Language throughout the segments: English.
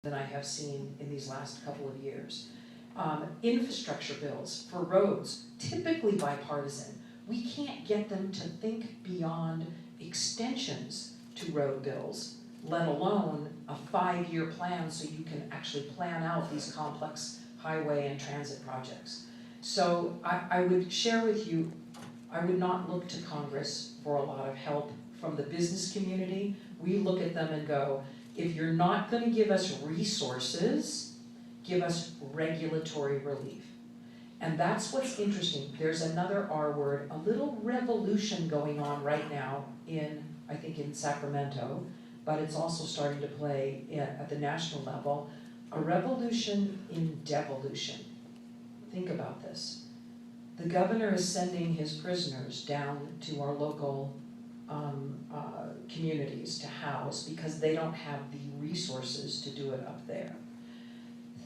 than I have seen in these last couple of years. Infrastructure bills for roads, typically bipartisan. We can't get them to think beyond extensions to road bills, let alone a 5-year plan so you can actually plan out these complex highway and transit projects. So I would share with you, I would not look to Congress for a lot of help from the business community. We look at them and go, if you're not going to give us resources, give us regulatory relief. And that's what's interesting. There's another R word, a little revolution going on right now I think in Sacramento, but it's also starting to play at the national level, a revolution in devolution. Think about this. The governor is sending his prisoners down to our local communities to house because they don't have the resources to do it up there.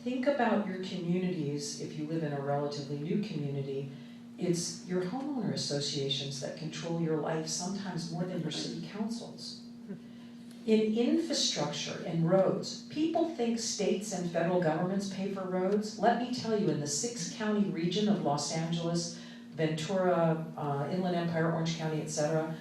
Think about your communities. If you live in a relatively new community, it's your homeowner associations that control your life sometimes more than your city councils. In infrastructure and roads, people think states and federal governments pay for roads. Let me tell you, in the 6-county region of Los Angeles, Ventura, Inland Empire, Orange County, etc.,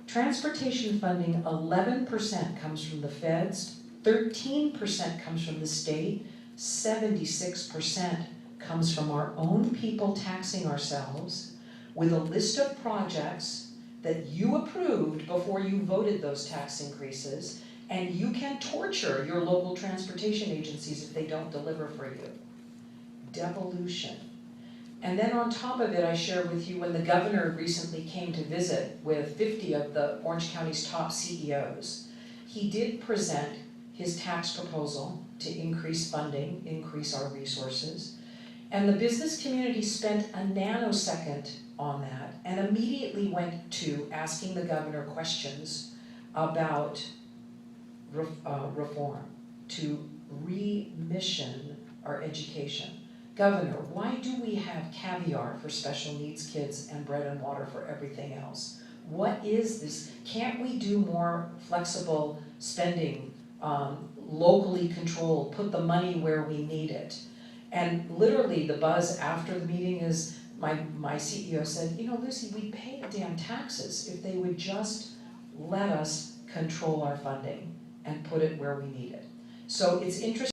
transportation funding, 11% comes from the feds, 13% comes from the state, 76% comes from our own people taxing ourselves with a list of projects that you approved before you voted those tax increases, and you can torture your local transportation agencies if they don't deliver for you. Devolution. And then on top of it, I share with you when the governor recently came to visit with 50 of the Orange County's top CEOs, he did present his tax proposal to increase funding, increase our resources, and the business community spent a nanosecond on that and immediately went to asking the governor questions about reform, to remission our education. Governor, why do we have caviar for special needs kids and bread and water for everything else? What is this? Can't we do more flexible spending, locally controlled, put the money where we need it? And literally the buzz after the meeting is, my CEO said, you know, Lucy, we pay the damn taxes if they would just let us control our funding and put it where we need it. So it's interesting.